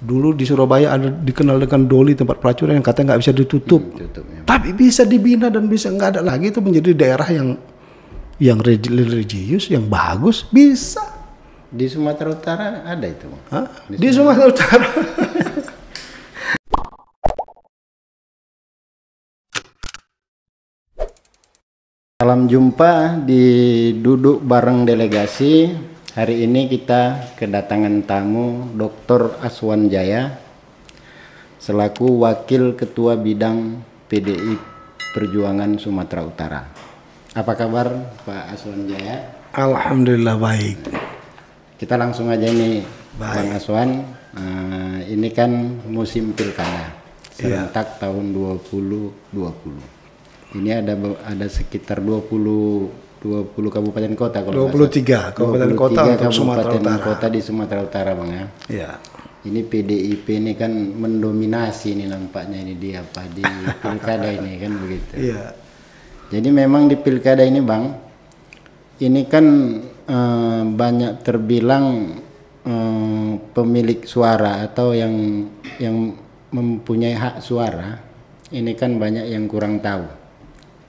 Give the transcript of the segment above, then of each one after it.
Dulu di Surabaya ada dikenal dengan Doli, tempat pelacuran yang katanya nggak bisa ditutup. Tutupnya. Tapi bisa dibina dan bisa nggak ada lagi, itu menjadi daerah yang religius, yang bagus, bisa. Di Sumatera Utara ada itu. Hah? Di Sumatera Utara. Salam jumpa di Duduk Bareng Delegasi. Hari ini kita kedatangan tamu Dr. Aswan Jaya selaku Wakil Ketua Bidang PDI Perjuangan Sumatera Utara. Apa kabar Pak Aswan Jaya? Alhamdulillah baik. Kita langsung aja ini Baik. Bang Aswan. Ini kan musim pilkada serentak tahun 2020. Ini ada sekitar 20 kabupaten kota kalau 23 kabupaten kota untuk Sumatera kabupaten Utara. kota di Sumatera Utara, Bang ya. Iya. Ini PDIP ini kan mendominasi ini nampaknya ini di pilkada ini kan begitu. Iya. Jadi memang di pilkada ini, Bang, ini kan banyak terbilang pemilik suara atau yang mempunyai hak suara ini kan banyak yang kurang tahu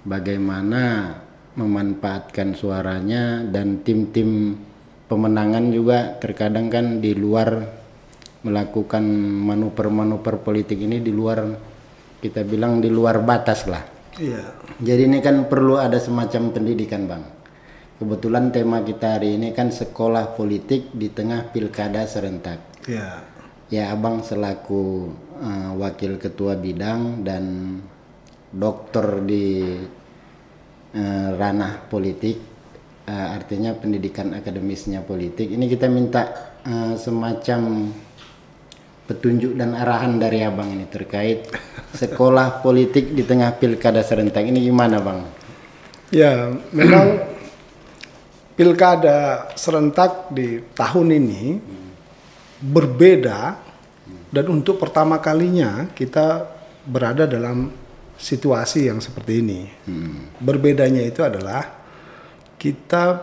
bagaimana memanfaatkan suaranya, dan tim-tim pemenangan juga terkadang kan di luar melakukan manuver-manuver politik ini di luar, kita bilang di luar batas lah. Iya. Jadi ini kan perlu ada semacam pendidikan, Bang. Kebetulan tema kita hari ini kan sekolah politik di tengah pilkada serentak. Iya. Ya, Abang selaku wakil ketua bidang dan dokter di ranah politik, artinya pendidikan akademisnya politik. Ini kita minta semacam petunjuk dan arahan dari Abang ini terkait sekolah politik di tengah pilkada serentak ini gimana, Bang? Ya, memang pilkada serentak di tahun ini berbeda, dan untuk pertama kalinya kita berada dalam situasi yang seperti ini. Berbedanya itu adalah kita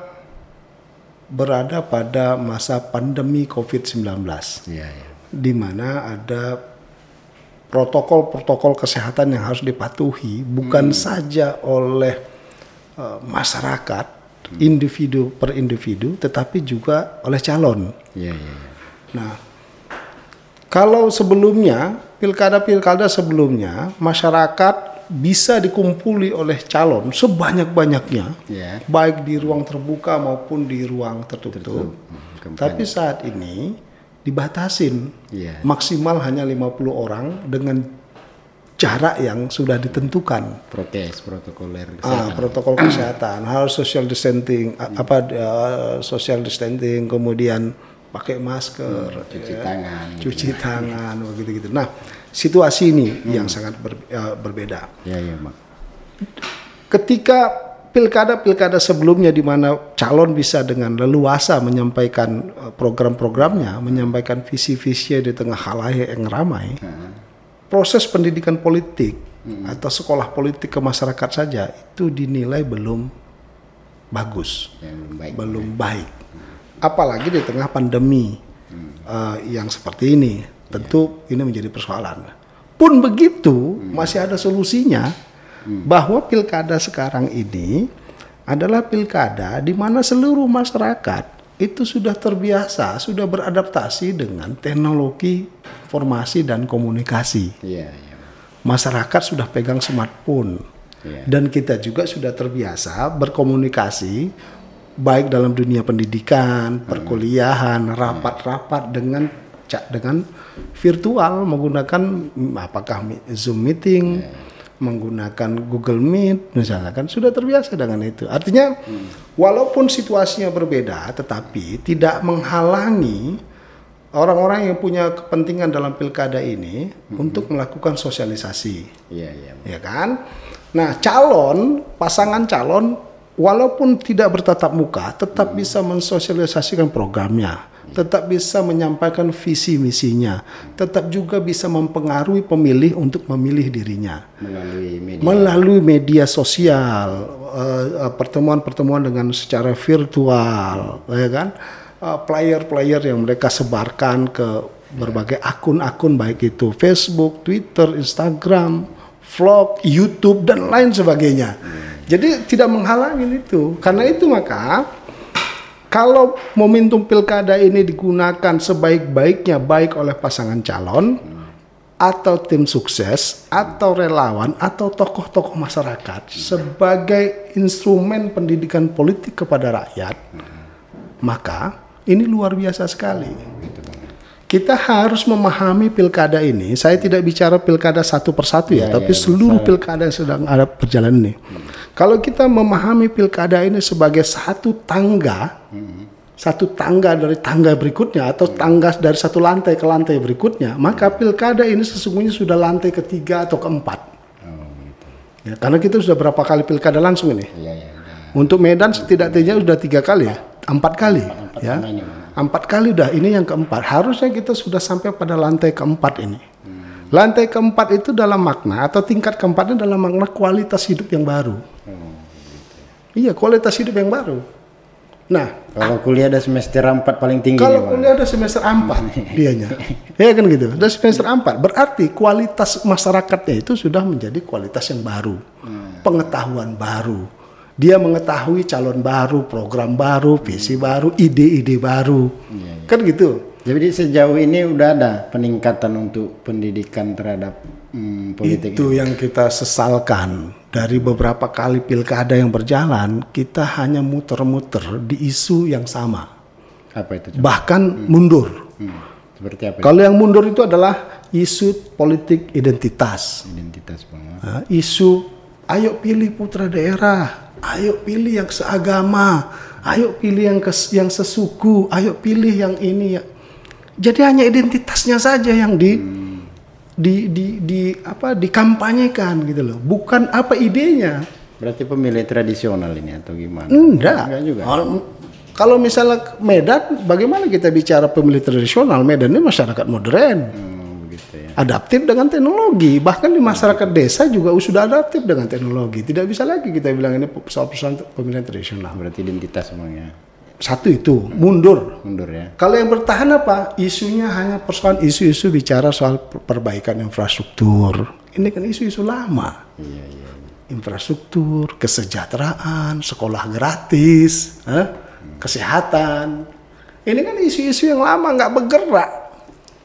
berada pada masa pandemi COVID-19, Iya, ya. di mana ada protokol-protokol kesehatan yang harus dipatuhi, bukan saja oleh masyarakat, individu per individu, tetapi juga oleh calon. Iya, iya. Nah, kalau sebelumnya, pilkada-pilkada sebelumnya, masyarakat bisa dikumpuli oleh calon sebanyak-banyaknya, Ya. baik di ruang terbuka maupun di ruang tertutup. Tapi saat ini dibatasin, Iya. maksimal hanya 50 orang dengan jarak yang sudah ditentukan. Protokoler Protokol kesehatan, harus social distancing, social distancing, kemudian pakai masker, cuci tangan, begitu-gitu. Nah, situasi ini yang sangat berbeda. Iya, iya, Bang. Ketika pilkada sebelumnya di mana calon bisa dengan leluasa menyampaikan program-programnya, menyampaikan visi-visinya di tengah khalayak yang ramai, proses pendidikan politik atau sekolah politik ke masyarakat saja itu dinilai belum bagus, belum baik. Apalagi di tengah pandemi yang seperti ini, tentu ini menjadi persoalan. Pun begitu, masih ada solusinya, bahwa pilkada sekarang ini adalah pilkada di mana seluruh masyarakat itu sudah terbiasa, sudah beradaptasi dengan teknologi informasi dan komunikasi. Iya, iya. Masyarakat sudah pegang smartphone, dan kita juga sudah terbiasa berkomunikasi baik dalam dunia pendidikan, perkuliahan, rapat-rapat dengan virtual, menggunakan apakah Zoom meeting, menggunakan Google Meet misalnya, kan sudah terbiasa dengan itu. Artinya walaupun situasinya berbeda, tetapi tidak menghalangi orang-orang yang punya kepentingan dalam pilkada ini untuk melakukan sosialisasi. Iya, iya. Ya kan? Nah, pasangan calon walaupun tidak bertatap muka, tetap bisa mensosialisasikan programnya, tetap bisa menyampaikan visi misinya, tetap juga bisa mempengaruhi pemilih untuk memilih dirinya melalui media sosial, pertemuan-pertemuan dengan secara virtual, ya kan? Player-player yang mereka sebarkan ke berbagai akun-akun baik itu Facebook, Twitter, Instagram, vlog, YouTube dan lain sebagainya. Jadi tidak menghalangi itu. Karena itu maka kalau momentum pilkada ini digunakan sebaik-baiknya baik oleh pasangan calon atau tim sukses atau relawan atau tokoh-tokoh masyarakat sebagai instrumen pendidikan politik kepada rakyat, maka ini luar biasa sekali. Kita harus memahami pilkada ini. Saya tidak bicara pilkada satu persatu tapi seluruh pilkada yang sedang ada berjalan ini. Kalau kita memahami pilkada ini sebagai satu tangga dari tangga berikutnya atau tangga dari satu lantai ke lantai berikutnya, maka pilkada ini sesungguhnya sudah lantai ketiga atau keempat. Ya, karena kita sudah berapa kali pilkada langsung ini. Untuk Medan setidaknya sudah 3 kali ya, 4 kali. Ya, 4 kali udah, ini yang keempat. Harusnya kita sudah sampai pada lantai keempat ini. Lantai keempat itu dalam makna atau tingkat keempatnya dalam makna kualitas hidup yang baru. Iya, kualitas hidup yang baru. Nah, kalau kuliah ada semester 4 paling tinggi. Kalau kuliah ada semester 4 dianya. Ya kan gitu. Ada semester 4 berarti kualitas masyarakatnya itu sudah menjadi kualitas yang baru. Pengetahuan baru. Dia mengetahui calon baru, program baru, visi baru, ide-ide baru. Kan gitu. Jadi sejauh ini udah ada peningkatan untuk pendidikan terhadap politik. Itu yang kita sesalkan. Dari beberapa kali pilkada yang berjalan, kita hanya muter-muter di isu yang sama. Apa itu? Bahkan mundur. Seperti apa? Kalau yang mundur itu adalah isu politik identitas. Identitas banget. Nah, isu ayo pilih putra daerah, ayo pilih yang seagama, ayo pilih yang sesuku, ayo pilih yang ini ya. Jadi hanya identitasnya saja yang dikampanyekan gitu loh, bukan apa idenya. Berarti pemilih tradisional ini atau gimana? Enggak juga. Kalau misalnya Medan, bagaimana kita bicara pemilih tradisional? Medan ini masyarakat modern, begitu ya. adaptif dengan teknologi. Bahkan di masyarakat desa juga sudah adaptif dengan teknologi. Tidak bisa lagi kita bilang ini soal persoalan pemilihan tradisional. Berarti identitas semuanya. Satu itu mundur. Ya. Kalau yang bertahan apa? Isunya hanya persoalan isu-isu bicara soal perbaikan infrastruktur. Ini kan isu-isu lama. Infrastruktur, kesejahteraan, sekolah gratis, kesehatan. Ini kan isu-isu yang lama nggak bergerak.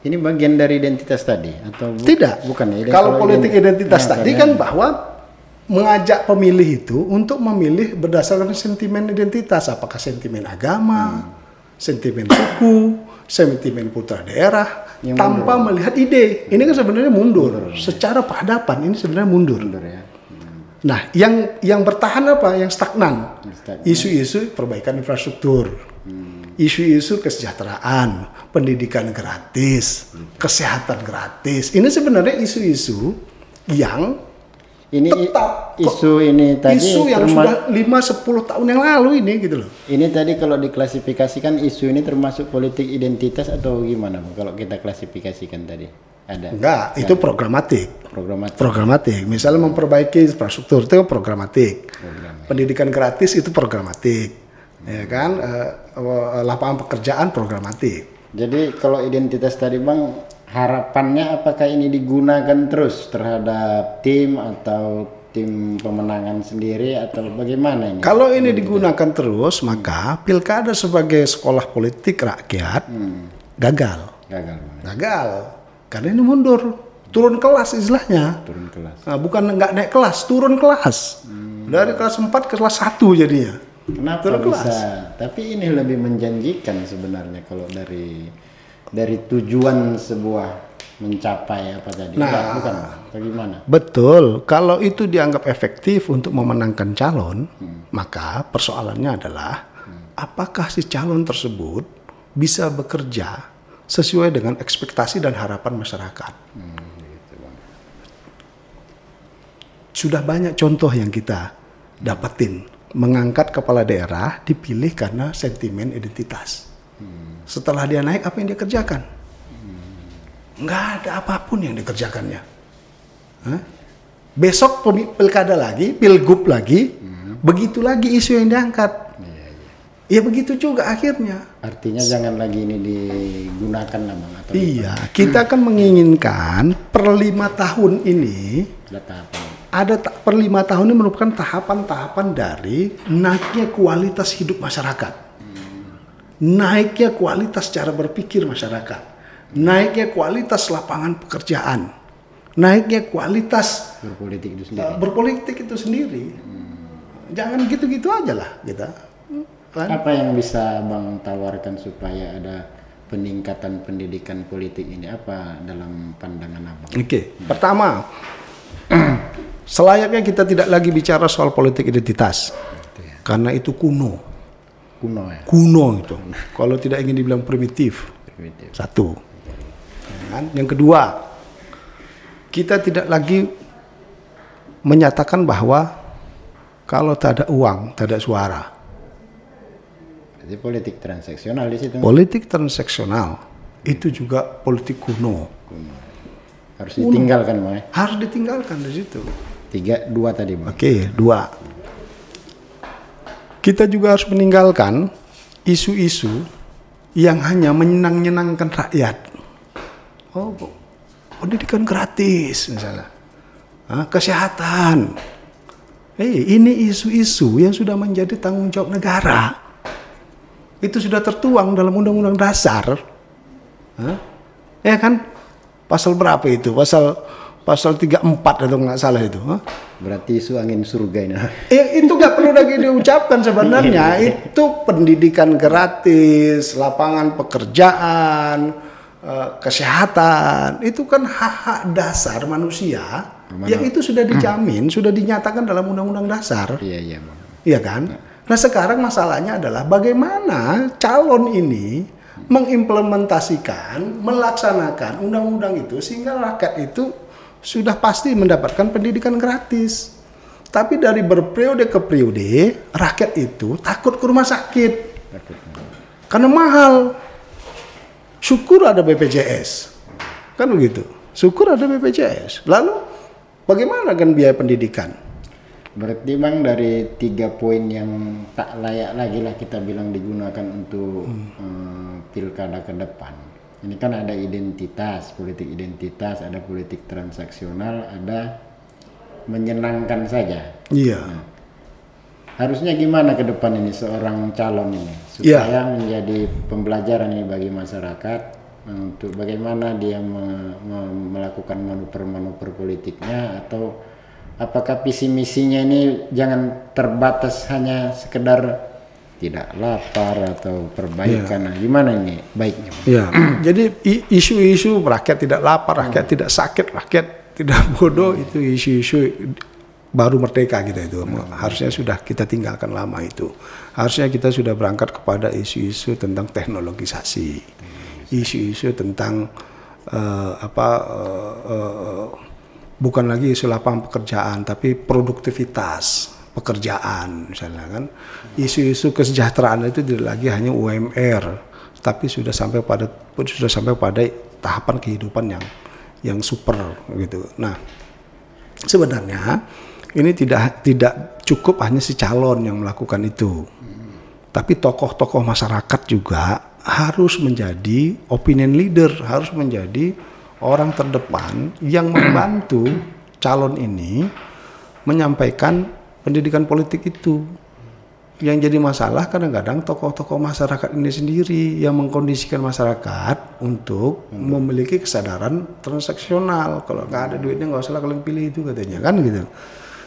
Ini bagian dari identitas tadi atau tidak? Bukan ya. Kalau politik identitas tadi kan bahwa mengajak pemilih itu untuk memilih berdasarkan sentimen identitas, apakah sentimen agama, sentimen suku, sentimen putra daerah, yang tanpa melihat ide. Ini kan sebenarnya mundur. Secara peradaban ini sebenarnya mundur. Ya. Nah, yang bertahan apa? Yang stagnan. Isu-isu perbaikan infrastruktur, isu-isu kesejahteraan, pendidikan gratis, kesehatan gratis. Ini sebenarnya isu-isu yang ini tetap isu ini tadi isu yang sudah 5-10 tahun yang lalu ini gitu loh. Ini tadi kalau diklasifikasikan isu ini termasuk politik identitas atau gimana kalau kita klasifikasikan tadi? Ada? Enggak, itu programatik. Misalnya memperbaiki infrastruktur itu programatik. Pendidikan gratis itu programatik. Ya kan? Lapangan pekerjaan programatik. Jadi kalau identitas tadi Bang, harapannya apakah ini digunakan terus terhadap tim atau tim pemenangan sendiri atau bagaimana ini? Kalau ini digunakan terus, maka pilkada sebagai sekolah politik rakyat gagal. Karena ini mundur, turun kelas istilahnya. Turun kelas. Nah, bukan nggak naik kelas, turun kelas. Dari kelas 4 ke kelas 1 jadinya. Kenapa turun bisa? Kelas. Tapi ini lebih menjanjikan sebenarnya kalau dari tujuan sebuah mencapai apa tadi? Nah, bukan bagaimana? Betul, kalau itu dianggap efektif untuk memenangkan calon, maka persoalannya adalah apakah si calon tersebut bisa bekerja sesuai dengan ekspektasi dan harapan masyarakat. Sudah banyak contoh yang kita dapetin, mengangkat kepala daerah dipilih karena sentimen identitas. Setelah dia naik, apa yang dia kerjakan? Nggak ada apapun yang dikerjakannya. Besok pilkada lagi, pilgub lagi, begitu lagi isu yang diangkat. Ya begitu juga akhirnya. Artinya jangan lagi ini digunakan lah Bang, atau Iya, kita kan menginginkan per 5 tahun ini per 5 tahun ini merupakan tahapan-tahapan dari naiknya kualitas hidup masyarakat, naiknya kualitas cara berpikir masyarakat, naiknya kualitas lapangan pekerjaan, naiknya kualitas berpolitik itu sendiri. Jangan gitu-gitu aja lah kita. Apa yang bisa Bang tawarkan supaya ada peningkatan pendidikan politik ini, apa dalam pandangan Abang? Oke. Pertama, selayaknya kita tidak lagi bicara soal politik identitas. Karena itu kuno. Kuno itu. Kalau tidak ingin dibilang primitif. Satu. Yang kedua, kita tidak lagi menyatakan bahwa kalau tak ada uang, tak ada suara. Jadi politik transaksional di situ. Politik transaksional itu juga politik kuno. Harus ditinggalkan, Bang. Harus ditinggalkan di situ. 2 tadi, Bang. Oke, 2. Kita juga harus meninggalkan isu-isu yang hanya menyenang-nyenangkan rakyat. Oh, pendidikan gratis misalnya. Kesehatan. Ini isu-isu yang sudah menjadi tanggung jawab negara. Itu sudah tertuang dalam Undang-Undang Dasar. Ya kan? Pasal berapa itu? Pasal 34 atau nggak salah itu. Berarti isu angin surga ini. Itu nggak perlu lagi diucapkan sebenarnya. Itu pendidikan gratis, lapangan pekerjaan, kesehatan. Itu kan hak-hak dasar manusia yang itu sudah dijamin, sudah dinyatakan dalam Undang-Undang Dasar. Iya, Bang. Iya kan? Nah sekarang masalahnya adalah bagaimana calon ini mengimplementasikan, melaksanakan undang-undang itu sehingga rakyat itu sudah pasti mendapatkan pendidikan gratis. Tapi dari berperiode ke periode, rakyat itu takut ke rumah sakit. Karena mahal. Syukur ada BPJS. Kan begitu. Syukur ada BPJS. Lalu bagaimana kan biaya pendidikan? Berarti Bang dari 3 poin yang tak layak lagi lah kita bilang digunakan untuk pilkada ke depan. Ini kan ada identitas, politik identitas, ada politik transaksional, ada menyenangkan saja. Iya. Nah, harusnya gimana ke depan ini seorang calon ini supaya menjadi pembelajaran ini bagi masyarakat untuk bagaimana dia melakukan manuver-manuver politiknya, atau apakah visi misinya ini jangan terbatas hanya sekedar tidak lapar atau perbaikan. Nah, gimana ini baiknya? Ya, jadi isu-isu rakyat tidak lapar, rakyat tidak sakit, rakyat tidak bodoh, itu isu-isu baru merdeka kita itu. Harusnya sudah kita tinggalkan lama itu. Harusnya kita sudah berangkat kepada isu-isu tentang teknologisasi, isu-isu tentang bukan lagi isu lapangan pekerjaan, tapi produktivitas pekerjaan misalnya kan. Isu-isu kesejahteraan itu tidak lagi hanya UMR, tapi sudah sampai pada tahapan kehidupan yang super gitu. Nah, sebenarnya ini tidak cukup hanya si calon yang melakukan itu, tapi tokoh-tokoh masyarakat juga harus menjadi opinion leader, harus menjadi orang terdepan yang membantu calon ini menyampaikan pendidikan politik itu. Yang jadi masalah kadang-kadang tokoh-tokoh masyarakat ini sendiri yang mengkondisikan masyarakat untuk memiliki kesadaran transaksional. Kalau nggak ada duitnya nggak usah kalian pilih itu katanya kan gitu.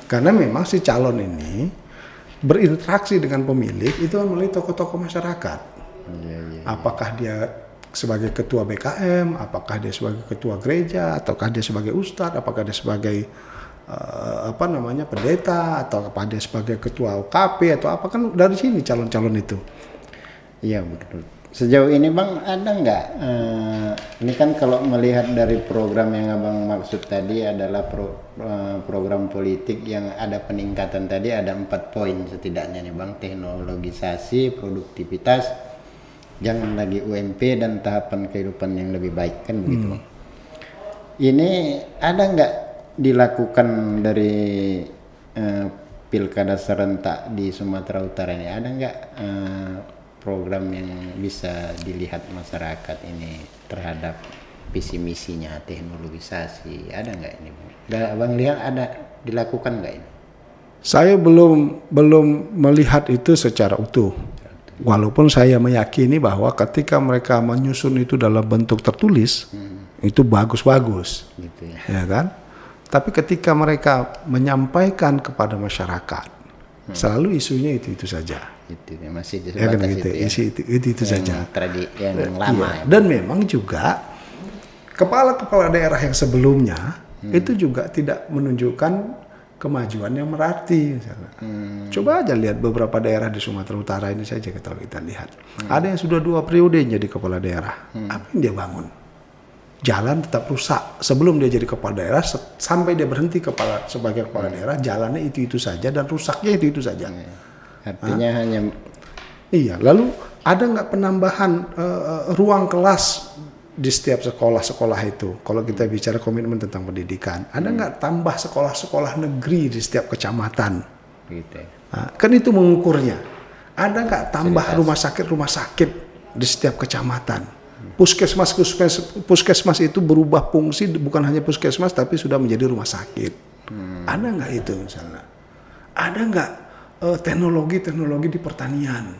Karena memang si calon ini berinteraksi dengan pemilih itu melalui tokoh-tokoh masyarakat. Apakah dia sebagai ketua BKM, apakah dia sebagai ketua gereja, ataukah dia sebagai ustadz, apakah dia sebagai pendeta, atau apakah dia sebagai ketua OKP atau apa, kan dari sini calon-calon itu. Iya betul. Sejauh ini Bang ada nggak? Ini kan kalau melihat dari program yang Abang maksud tadi adalah program politik yang ada peningkatan tadi, ada 4 poin setidaknya nih Bang: teknologisasi, produktivitas, jangan lagi UMP, dan tahapan kehidupan yang lebih baik, kan begitu Bang. Ini ada nggak dilakukan dari pilkada serentak di Sumatera Utara ini ada nggak program yang bisa dilihat masyarakat ini terhadap visi misinya teknologisasi, ada nggak ini? Abang lihat ada dilakukan nggak ini? Saya belum melihat itu secara utuh. Walaupun saya meyakini bahwa ketika mereka menyusun itu dalam bentuk tertulis, itu bagus-bagus, gitu ya kan? Tapi ketika mereka menyampaikan kepada masyarakat, selalu isunya itu saja. Itu masih Ya kan sebatas gitu, itu ya. itu saja. Yang lama. Iya. Dan memang juga kepala-kepala daerah yang sebelumnya itu juga tidak menunjukkan kemajuan yang berarti. Misalnya. Coba aja lihat beberapa daerah di Sumatera Utara ini saja kita lihat. Ada yang sudah 2 periode jadi kepala daerah. Apa yang dia bangun? Jalan tetap rusak. Sebelum dia jadi kepala daerah, sampai dia berhenti sebagai kepala daerah, jalannya itu saja dan rusaknya itu saja. Artinya hanya. Iya. Lalu ada nggak penambahan ruang kelas di setiap sekolah-sekolah itu? Kalau kita bicara komitmen tentang pendidikan, ada nggak tambah sekolah-sekolah negeri di setiap kecamatan? Gitu. Nah, kan itu mengukurnya. Ada nggak tambah rumah sakit di setiap kecamatan? Puskesmas itu berubah fungsi, bukan hanya puskesmas tapi sudah menjadi rumah sakit. Ada nggak itu misalnya? Ada nggak teknologi di pertanian?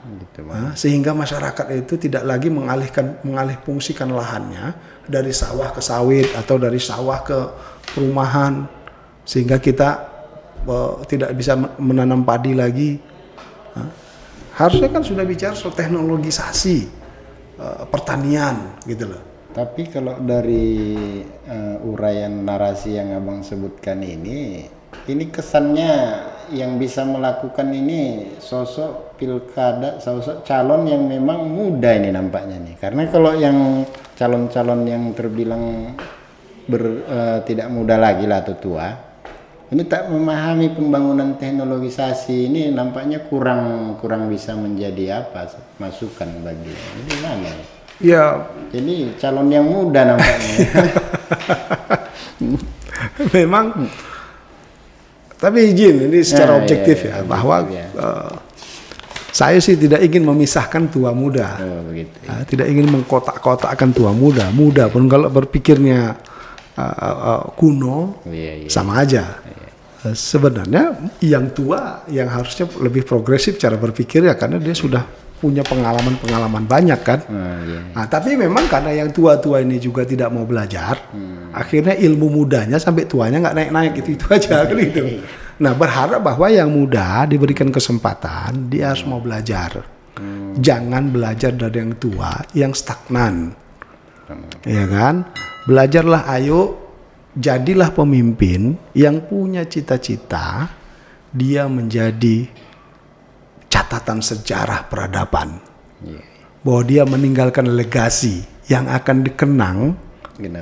Gitu, sehingga masyarakat itu tidak lagi mengalih fungsikan lahannya dari sawah ke sawit atau dari sawah ke perumahan, sehingga kita tidak bisa menanam padi lagi. Harusnya kan sudah bicara soal teknologisasi pertanian gitu loh. Tapi kalau dari uraian narasi yang abang sebutkan ini kesannya yang bisa melakukan ini sosok pilkada, sosok calon yang memang muda ini nampaknya nih. Karena kalau yang calon-calon yang terbilang tidak muda lagi lah atau tua, ini tak memahami pembangunan teknologisasi ini, nampaknya kurang bisa menjadi masukan bagi. Ini gimana? Ya, jadi calon yang muda nampaknya. Memang. Tapi izin ini secara objektif ya, bahwa saya sih tidak ingin memisahkan tua muda, tidak ingin mengkotak-kotakkan tua muda. Muda pun kalau berpikirnya kuno, sama aja. Sebenarnya yang tua yang harusnya lebih progresif cara berpikir ya, karena dia sudah punya pengalaman banyak kan. Nah, tapi memang karena yang tua-tua ini juga tidak mau belajar, akhirnya ilmu mudanya sampai tuanya nggak naik-naik, itu aja kan gitu. Nah, berharap bahwa yang muda diberikan kesempatan, dia harus mau belajar. Jangan belajar dari yang tua yang stagnan. Ya kan? Belajarlah, ayo jadilah pemimpin yang punya cita-cita dia menjadi catatan sejarah peradaban, bahwa dia meninggalkan legasi yang akan dikenang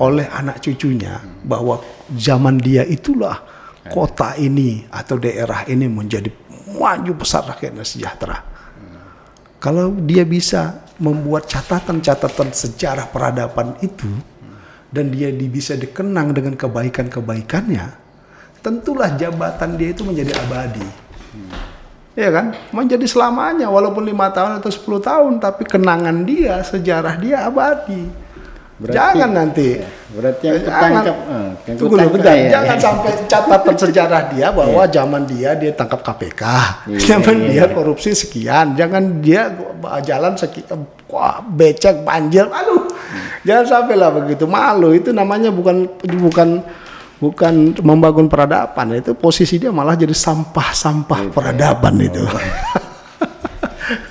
oleh anak cucunya, bahwa zaman dia itulah kota ini atau daerah ini menjadi maju besar, rakyatnya sejahtera. Kalau dia bisa membuat catatan-catatan sejarah peradaban itu dan dia bisa dikenang dengan kebaikan-kebaikannya, tentulah jabatan dia itu menjadi abadi. Ya kan, menjadi selamanya, walaupun 5 tahun atau 10 tahun, tapi kenangan dia, sejarah dia abadi. Jangan nanti, jangan sampai catatan sejarah dia bahwa zaman dia tangkap KPK, zaman dia korupsi sekian, jangan dia jalan sekian, becek, banjir, aduh, jangan sampai lah begitu, malu. Itu namanya bukan membangun peradaban, itu posisi dia malah jadi sampah peradaban itu.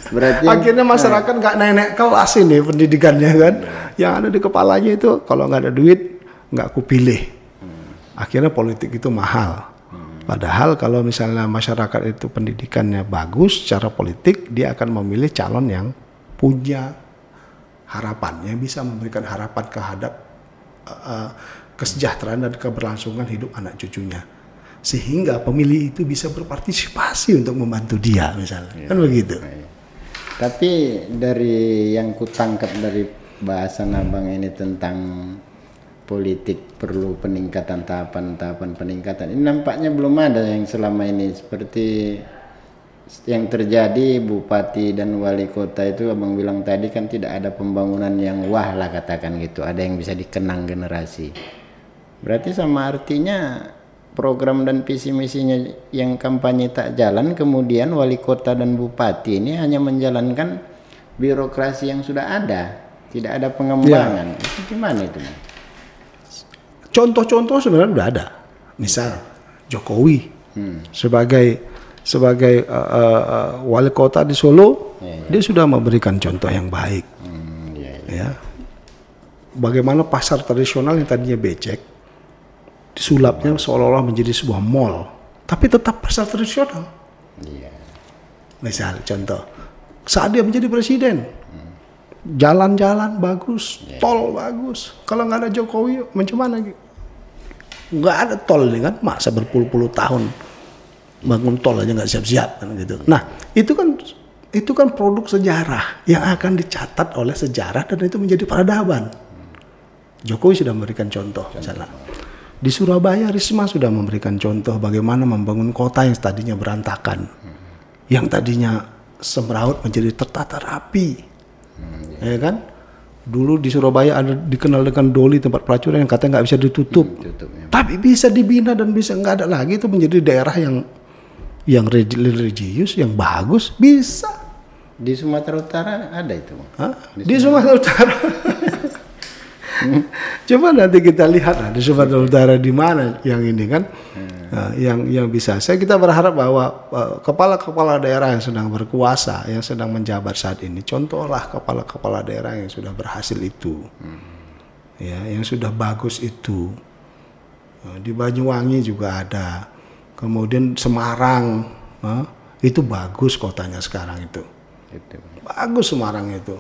Berarti akhirnya masyarakat nggak naik kelas ini pendidikannya kan. Yang ada di kepalanya itu kalau nggak ada duit nggak kupilih. Akhirnya politik itu mahal. Padahal kalau misalnya masyarakat itu pendidikannya bagus secara politik, dia akan memilih calon yang punya harapan, yang bisa memberikan harapan terhadap kesejahteraan dan keberlangsungan hidup anak cucunya, sehingga pemilih itu bisa berpartisipasi untuk membantu dia misalnya, kan begitu. Tapi dari yang kutangkap dari bahasan abang ini tentang politik perlu peningkatan tahapan peningkatan. Ini nampaknya belum ada yang selama ini seperti yang terjadi. Bupati dan wali kota itu abang bilang tadi kan tidak ada pembangunan yang wah lah katakan gitu, ada yang bisa dikenang generasi. Berarti sama artinya program dan visi misinya yang kampanye tak jalan, kemudian wali kota dan bupati ini hanya menjalankan birokrasi yang sudah ada, tidak ada pengembangan. Itu gimana itu? Contoh-contoh sebenarnya udah ada. Misal Jokowi sebagai wali kota di Solo, dia sudah memberikan contoh yang baik. Ya. Bagaimana pasar tradisional yang tadinya becek disulapnya seolah-olah menjadi sebuah mall, tapi tetap pasar tradisional. Misal contoh, saat dia menjadi presiden, jalan-jalan bagus, tol bagus. Kalau nggak ada Jokowi, macam mana? Nggak ada tol nih kan, masa berpuluh-puluh tahun bangun tol aja nggak siap-siap kan gitu. Nah itu kan produk sejarah yang akan dicatat oleh sejarah dan itu menjadi peradaban. Jokowi sudah memberikan contoh. Misalnya di Surabaya, Risma sudah memberikan contoh bagaimana membangun kota yang tadinya berantakan, yang tadinya semraut menjadi tertata rapi, ya kan? Dulu di Surabaya ada dikenal dengan Doli, tempat pelacuran yang katanya nggak bisa ditutup, tapi bisa dibina dan bisa nggak ada lagi, itu menjadi daerah yang religius, yang bagus, bisa. Di Sumatera Utara ada itu? Di Sumatera Utara. Coba nanti kita lihat lah di Sumatera Utara di mana yang ini kan, yang bisa. Kita berharap bahwa kepala-kepala daerah yang sedang berkuasa, yang sedang menjabat saat ini, contohlah kepala-kepala daerah yang sudah berhasil itu, ya, yang sudah bagus itu. Di Banyuwangi juga ada, kemudian Semarang, itu bagus kotanya sekarang itu, bagus Semarang itu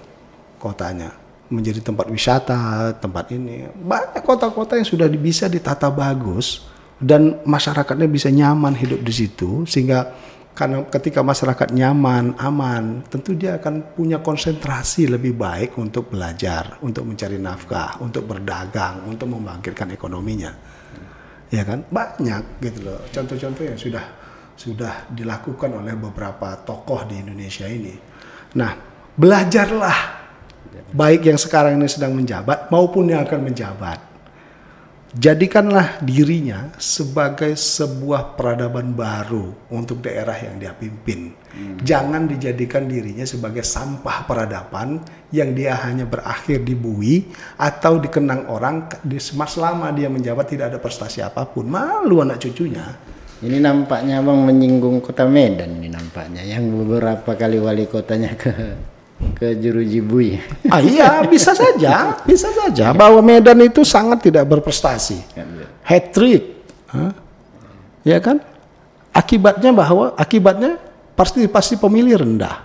kotanya. Menjadi tempat wisata, tempat ini. Banyak kota-kota yang sudah bisa ditata bagus dan masyarakatnya bisa nyaman hidup di situ, sehingga karena ketika masyarakat nyaman, aman, tentu dia akan punya konsentrasi lebih baik untuk belajar, untuk mencari nafkah, untuk berdagang, untuk membangkitkan ekonominya. Ya kan? Banyak gitu loh. Contoh-contoh yang sudah dilakukan oleh beberapa tokoh di Indonesia ini. Nah, belajarlah, baik yang sekarang ini sedang menjabat maupun yang akan menjabat. Jadikanlah dirinya sebagai sebuah peradaban baru untuk daerah yang dia pimpin. Jangan dijadikan dirinya sebagai sampah peradaban yang dia hanya berakhir di bui atau dikenang orang selama dia menjabat tidak ada prestasi apapun. Malu anak cucunya. Ini nampaknya abang menyinggung kota Medan ini nampaknya, yang beberapa kali wali kotanya ke Jurujibui. Iya, bisa saja bahwa Medan itu sangat tidak berprestasi, hat-trick, ya kan? Akibatnya pasti pemilih rendah.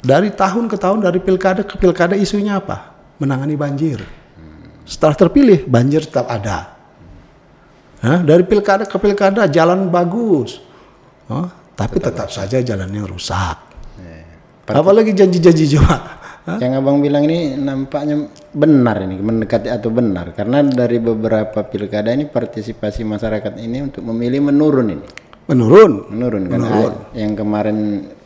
Dari tahun ke tahun, dari pilkada ke pilkada, isunya apa? Menangani banjir. Setelah terpilih, banjir tetap ada. Dari pilkada ke pilkada, jalan bagus, tapi tetap saja jalannya rusak. Apalagi janji-janji coba. Yang abang bilang ini nampaknya benar, ini mendekati atau benar, karena dari beberapa pilkada ini partisipasi masyarakat ini untuk memilih menurun ini. Menurun kan? Yang kemarin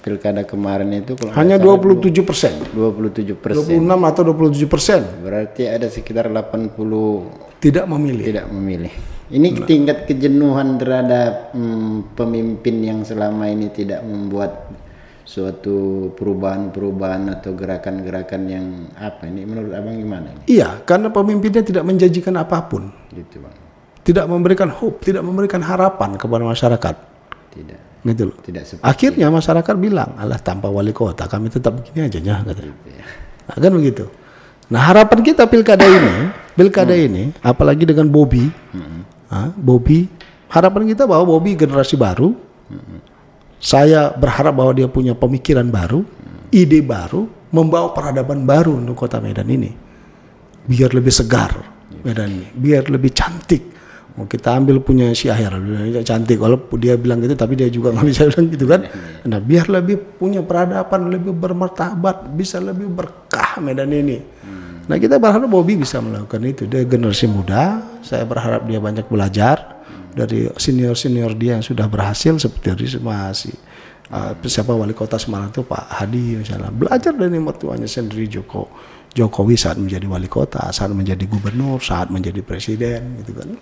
pilkada kemarin itu hanya 27%. 27%. 26 atau 27%. Berarti ada sekitar 80 tidak memilih. Ini tingkat kejenuhan terhadap pemimpin yang selama ini tidak membuat suatu perubahan atau gerakan-gerakan yang apa ini, menurut abang gimana ini? Iya, karena pemimpinnya tidak menjanjikan apapun, gitu bang. Tidak memberikan hope, tidak memberikan harapan kepada masyarakat. Tidak. Gitu loh. Tidak seperti. Akhirnya masyarakat bilang, alah tanpa wali kota kami tetap begini aja ya, katanya. Gitu ya. Nah, kan begitu. Nah harapan kita pilkada ini, apalagi dengan Bobi, harapan kita bahwa Bobi generasi baru. Saya berharap bahwa dia punya pemikiran baru, ide baru, membawa peradaban baru untuk kota Medan ini. Biar lebih segar Medan ini, biar lebih cantik. Mau kita ambil punya Syair, cantik. Kalau dia bilang gitu, tapi dia juga nggak bisa bilang gitu kan. Nah, biar lebih punya peradaban, lebih bermartabat, bisa lebih berkah Medan ini. Nah kita berharap Bobi bisa melakukan itu. Dia generasi muda, saya berharap dia banyak belajar dari senior-senior dia yang sudah berhasil seperti Risma, siapa wali kota Semarang itu Pak Hadi misalnya. Belajar dari mertuanya sendiri Jokowi saat menjadi wali kota, saat menjadi gubernur, saat menjadi presiden gitu kan.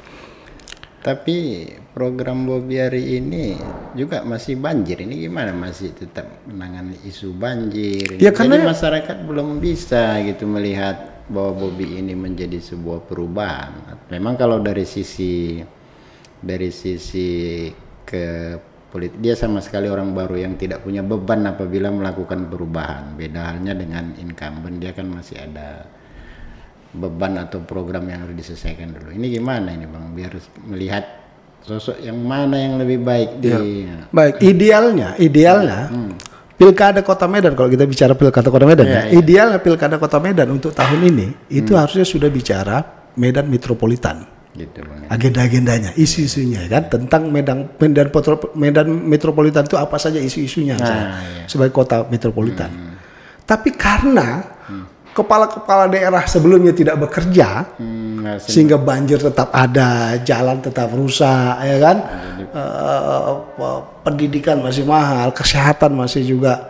Tapi program Bobi hari ini juga masih banjir. Ini gimana, masih tetap menangani isu banjir? Ya, karena jadi masyarakat belum bisa gitu melihat bahwa Bobi ini menjadi sebuah perubahan. Memang kalau dari sisi ke politik, dia sama sekali orang baru yang tidak punya beban apabila melakukan perubahan. Beda halnya dengan incumbent, dia kan masih ada beban atau program yang harus diselesaikan dulu. Ini gimana ini Bang, biar melihat sosok yang mana yang lebih baik baik, idealnya Pilkada Kota Medan, kalau kita bicara Pilkada Kota Medan idealnya Pilkada Kota Medan untuk tahun ini itu harusnya sudah bicara Medan Metropolitan. Gitu, Bang. Agenda-agendanya, isu-isunya kan tentang Medan Metropolitan itu apa saja isu-isunya sebagai kota metropolitan. Tapi karena kepala-kepala daerah sebelumnya tidak bekerja, sehingga banjir tetap ada, jalan tetap rusak, ya kan, pendidikan masih mahal, kesehatan masih juga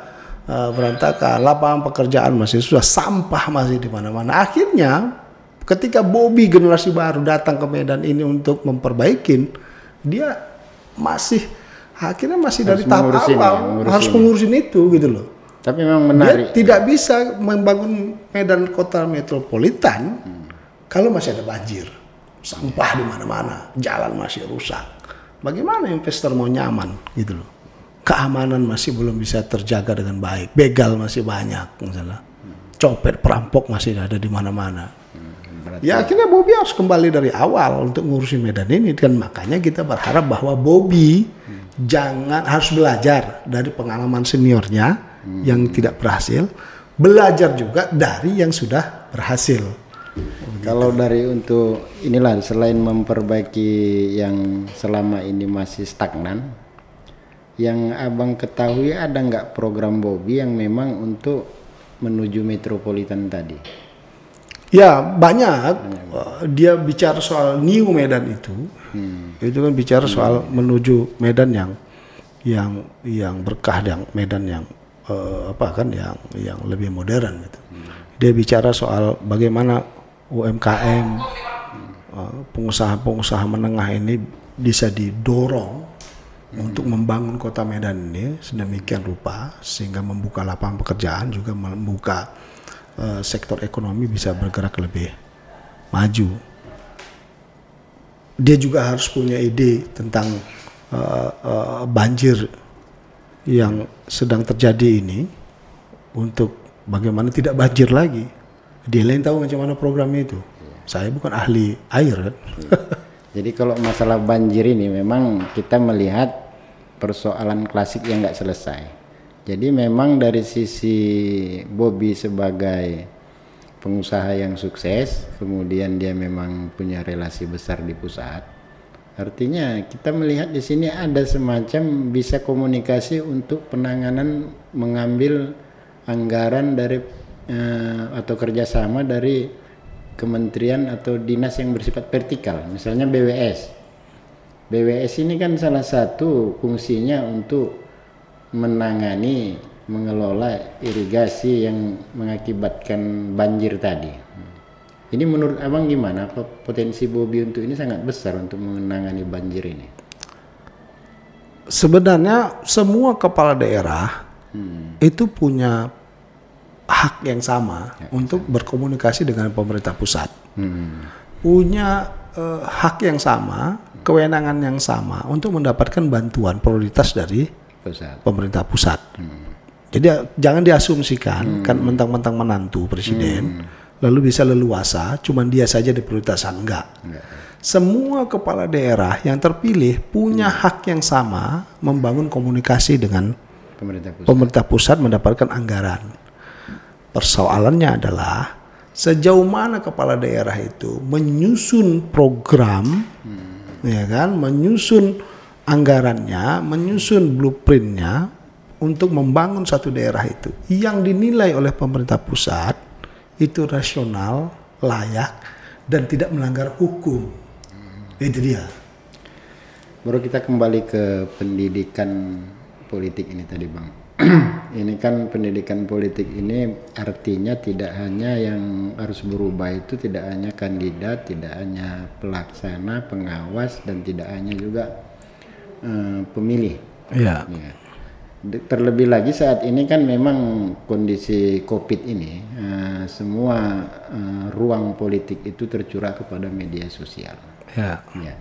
berantakan, lapangan pekerjaan masih susah, sampah masih di mana-mana. Akhirnya ketika Bobi generasi baru datang ke Medan ini untuk memperbaikin, dia akhirnya masih dari tahap awal harus mengurusin itu gitu loh. Tapi memang menarik. Dia tidak bisa membangun Medan kota metropolitan kalau masih ada banjir, sampah di mana-mana, jalan masih rusak. Bagaimana investor mau nyaman gitu loh? Keamanan masih belum bisa terjaga dengan baik, begal masih banyak misalnya, copet perampok masih ada di mana-mana. Ya akhirnya Bobi harus kembali dari awal untuk ngurusin Medan ini, dan makanya kita berharap bahwa Bobi harus belajar dari pengalaman seniornya yang tidak berhasil, belajar juga dari yang sudah berhasil. Kalau dari untuk inilah, selain memperbaiki yang selama ini masih stagnan, yang Abang ketahui ada nggak program Bobi yang memang untuk menuju metropolitan tadi? Ya banyak. Dia bicara soal New Medan itu kan bicara soal menuju Medan yang berkah, yang Medan yang yang lebih modern gitu. Dia bicara soal bagaimana UMKM, pengusaha-pengusaha menengah ini bisa didorong untuk membangun kota Medan ini sedemikian rupa sehingga membuka lapangan pekerjaan, juga membuka sektor ekonomi bisa bergerak lebih maju. Dia juga harus punya ide tentang banjir yang sedang terjadi ini, untuk bagaimana tidak banjir lagi. Dia lain tahu macam mana programnya itu. Saya bukan ahli air kan. Jadi kalau masalah banjir ini memang kita melihat persoalan klasik yang nggak selesai. Jadi memang dari sisi Bobi sebagai pengusaha yang sukses, kemudian dia memang punya relasi besar di pusat. Artinya kita melihat di sini ada semacam bisa komunikasi untuk penanganan, mengambil anggaran dari atau kerjasama dari kementerian atau dinas yang bersifat vertikal, misalnya BWS. BWS ini kan salah satu fungsinya untuk menangani, mengelola irigasi yang mengakibatkan banjir tadi. Ini menurut Abang gimana? Apa potensi Bobi untuk ini sangat besar untuk menangani banjir ini? Sebenarnya semua kepala daerah itu punya hak yang sama untuk berkomunikasi dengan pemerintah pusat. Punya hak yang sama, kewenangan yang sama untuk mendapatkan bantuan prioritas dari pemerintah pusat. Jadi jangan diasumsikan kan mentang-mentang menantu presiden lalu bisa leluasa, cuman dia saja diprioritaskan. Enggak. Semua kepala daerah yang terpilih punya hak yang sama membangun komunikasi dengan pemerintah pusat mendapatkan anggaran. Persoalannya adalah sejauh mana kepala daerah itu menyusun program, ya kan, menyusun anggarannya, menyusun blueprintnya untuk membangun satu daerah itu yang dinilai oleh pemerintah pusat itu rasional, layak, dan tidak melanggar hukum. Itu dia. Baru kita kembali ke pendidikan politik ini tadi Bang. Ini kan pendidikan politik ini artinya tidak hanya yang harus berubah itu tidak hanya kandidat, tidak hanya pelaksana, pengawas, dan tidak hanya juga pemilih. Iya. Ya. Terlebih lagi saat ini kan memang kondisi COVID ini semua ruang politik itu tercurah kepada media sosial. Ya. Ya.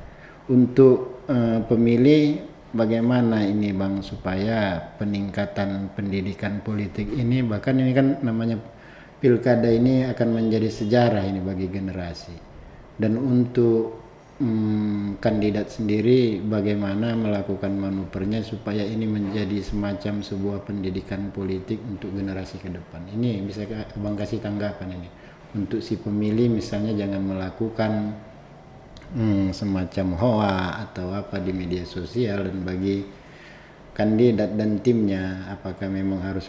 Untuk pemilih bagaimana ini Bang supaya peningkatan pendidikan politik ini, bahkan ini kan namanya pilkada ini akan menjadi sejarah ini bagi generasi. Dan untuk kandidat sendiri bagaimana melakukan manuvernya supaya ini menjadi semacam sebuah pendidikan politik untuk generasi ke depan. Ini bisa Abang kasih tanggapan ini untuk si pemilih, misalnya jangan melakukan semacam hoa atau apa di media sosial, dan bagi kandidat dan timnya apakah memang harus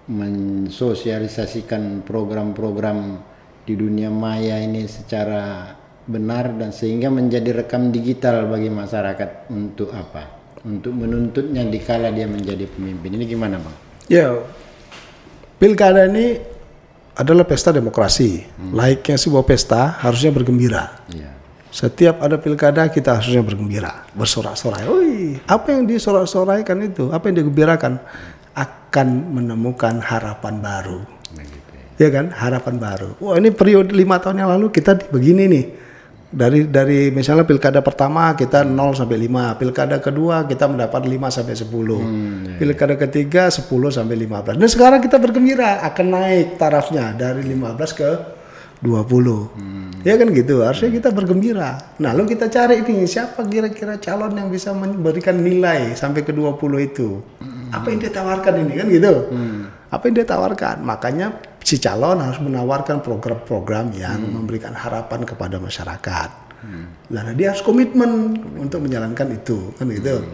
mensosialisasikan program-program di dunia maya ini secara benar dan sehingga menjadi rekam digital bagi masyarakat untuk apa? Untuk menuntutnya dikala dia menjadi pemimpin. Ini gimana Bang? Ya, pilkada ini adalah pesta demokrasi. Layaknya sebuah pesta harusnya bergembira. Ya. Setiap ada pilkada kita harusnya bergembira, bersorak-sorai. Wih, apa yang disorak-soraikan itu? Apa yang digembirakan? Akan menemukan harapan baru. Ya kan? Harapan baru. Wah, ini periode 5 tahun yang lalu kita begini nih. Dari misalnya pilkada pertama kita 0 sampai 5, pilkada kedua kita mendapat 5 sampai 10, pilkada ketiga 10 sampai 15. Dan sekarang kita bergembira akan naik tarafnya dari 15 ke 20. Ya kan gitu, harusnya kita bergembira. Nah, lalu kita cari ini siapa kira-kira calon yang bisa memberikan nilai sampai ke 20 itu. Apa yang dia tawarkan ini kan gitu. Apa yang dia tawarkan? Makanya si calon harus menawarkan program-program yang memberikan harapan kepada masyarakat. Nah, dia harus komitmen untuk menjalankan itu, kan gitu.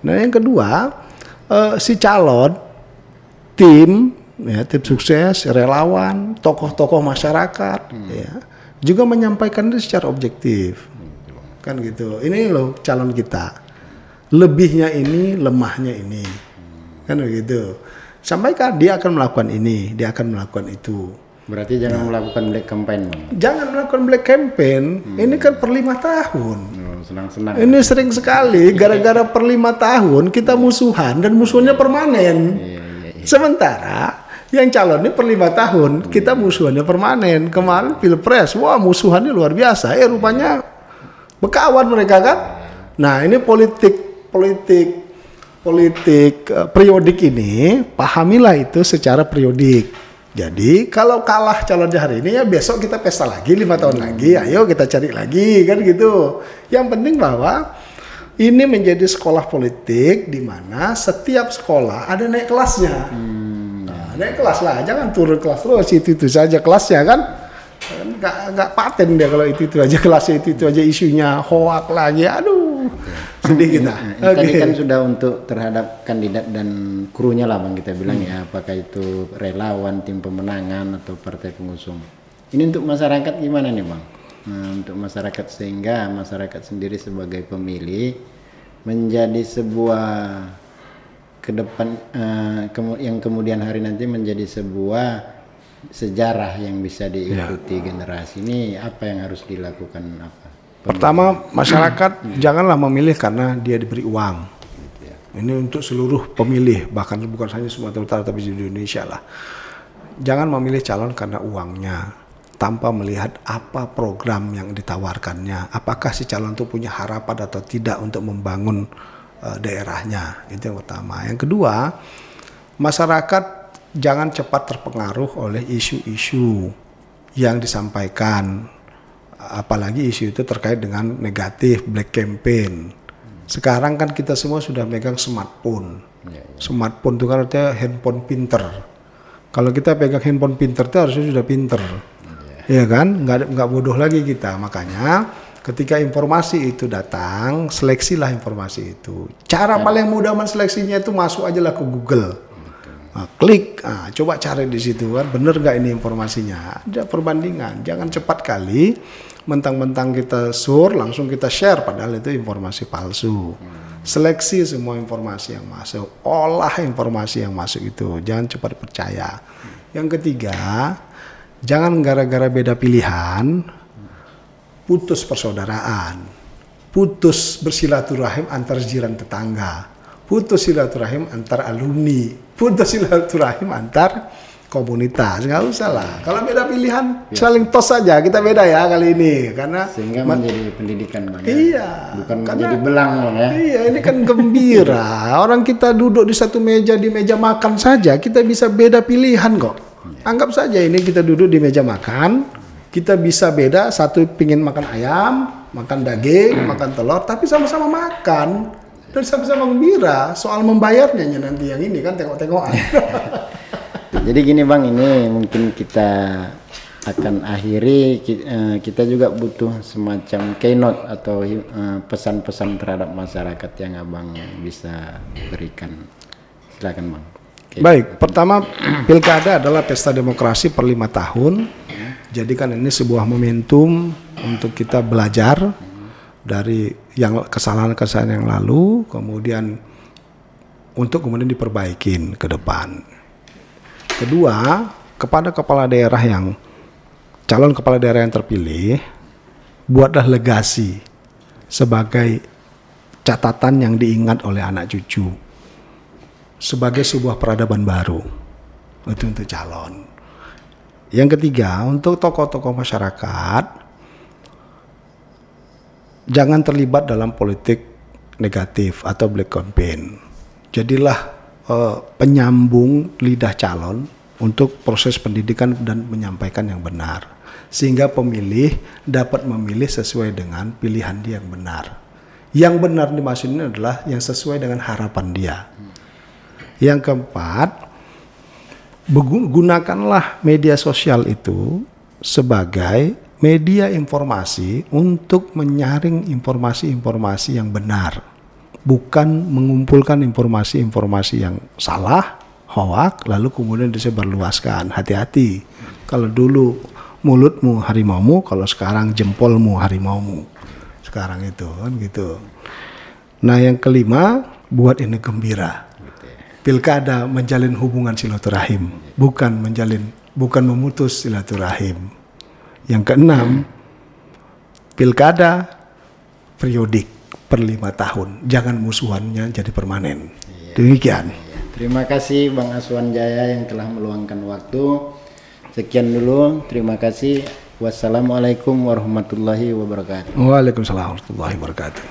Nah, yang kedua, si calon, tim sukses, relawan, tokoh-tokoh masyarakat, ya, juga menyampaikan itu secara objektif, kan gitu. Ini loh calon kita, lebihnya ini, lemahnya ini, kan begitu. Sampaikan dia akan melakukan ini, dia akan melakukan itu. Berarti jangan melakukan black campaign Bang. Jangan melakukan black campaign. Ini kan per 5 tahun. Senang-senang. Ini sering sekali gara-gara per 5 tahun kita musuhan dan musuhnya permanen. Sementara yang calon ini per 5 tahun kita musuhannya permanen. Kemarin pilpres, wah musuhannya luar biasa. Rupanya berkawan mereka kan. Nah, ini politik periodik ini, pahamilah itu secara periodik. Jadi kalau kalah calonnya hari ini, ya besok kita pesta lagi 5 tahun lagi, ayo kita cari lagi, kan gitu. Yang penting bahwa ini menjadi sekolah politik di mana setiap sekolah ada naik kelasnya. Nah, naik kelas lah, jangan turun kelas terus itu saja kelasnya kan. Nggak paten dia kalau itu aja kelasnya, itu aja isunya hoak lagi, aduh sedih kita. Tadi kan sudah untuk terhadap kandidat dan krunya lah Bang kita bilang ya, apakah itu relawan, tim pemenangan atau partai pengusung. Ini untuk masyarakat gimana nih Bang? Untuk masyarakat sehingga masyarakat sendiri sebagai pemilih menjadi sebuah ke depan yang kemudian hari nanti menjadi sebuah sejarah yang bisa diikuti generasi ini. Apa yang harus dilakukan apa? Pertama, masyarakat janganlah memilih karena dia diberi uang. Ini untuk seluruh pemilih, bahkan bukan hanya Sumatera Utara tapi di Indonesia lah. Jangan memilih calon karena uangnya, tanpa melihat apa program yang ditawarkannya. Apakah si calon itu punya harapan atau tidak untuk membangun daerahnya. Itu yang pertama. Yang kedua, masyarakat jangan cepat terpengaruh oleh isu-isu yang disampaikan. Apalagi isu itu terkait dengan negatif, black campaign. Sekarang kan kita semua sudah megang smartphone. Smartphone itu kan artinya handphone pinter. Kalau kita pegang handphone pinter itu harusnya sudah pinter. Ya kan? Nggak bodoh lagi kita. Makanya ketika informasi itu datang, seleksilah informasi itu. Cara paling mudah menseleksinya itu masuk aja lah ke Google. Nah, klik, coba cari di situ kan, bener nggak ini informasinya? Ada perbandingan, jangan cepat kali mentang-mentang kita langsung kita share, padahal itu informasi palsu. Seleksi semua informasi yang masuk, olah informasi yang masuk itu, jangan cepat percaya. Yang ketiga, jangan gara-gara beda pilihan putus persaudaraan, putus bersilaturahim antar jiran tetangga, putus silaturahim antar alumni, putus silaturahim antar komunitas. Nggak usah lah. Kalau beda pilihan, saling tos saja. Kita beda ya kali ini, karena sehingga menjadi pendidikan Bang. Iya. Bukan menjadi belang Bang ya. Iya, ini kan gembira. Orang kita duduk di satu meja, di meja makan saja, kita bisa beda pilihan kok. Anggap saja ini kita duduk di meja makan, kita bisa beda, satu pingin makan ayam, makan daging, makan telur, tapi sama-sama makan. Dan sama-sama gembira. Soal membayarnya nanti yang ini kan tengok-tengokan. Jadi gini Bang, ini mungkin kita akan akhiri. Kita juga butuh semacam keynote atau pesan-pesan terhadap masyarakat yang Abang bisa berikan. Silakan Bang. Baik, pertama pilkada adalah pesta demokrasi per 5 tahun. Jadikan ini sebuah momentum untuk kita belajar dari yang kesalahan-kesalahan yang lalu, kemudian untuk kemudian diperbaikin ke depan. Kedua, kepada kepala daerah calon kepala daerah yang terpilih, buatlah legasi sebagai catatan yang diingat oleh anak cucu, sebagai sebuah peradaban baru. Itu untuk calon. Yang ketiga, untuk tokoh-tokoh masyarakat, jangan terlibat dalam politik negatif atau black campaign. Jadilah penyambung lidah calon untuk proses pendidikan dan menyampaikan yang benar, sehingga pemilih dapat memilih sesuai dengan pilihan dia yang benar. Yang benar dimaksudnya adalah yang sesuai dengan harapan dia. Yang keempat, gunakanlah media sosial itu sebagai media informasi untuk menyaring informasi-informasi yang benar, bukan mengumpulkan informasi-informasi yang salah, hoak, lalu kemudian disebarluaskan. Hati-hati, kalau dulu mulutmu harimaumu, kalau sekarang jempolmu harimaumu. Sekarang itu kan gitu. Nah yang kelima, buat ini gembira. Pilkada menjalin hubungan silaturahim, bukan memutus silaturahim. Yang keenam, pilkada periodik per 5 tahun, jangan musuhannya jadi permanen. Demikian. Terima kasih Bang Aswan Jaya yang telah meluangkan waktu. Sekian dulu, terima kasih. Wassalamualaikum warahmatullahi wabarakatuh. Waalaikumsalam warahmatullahi wabarakatuh.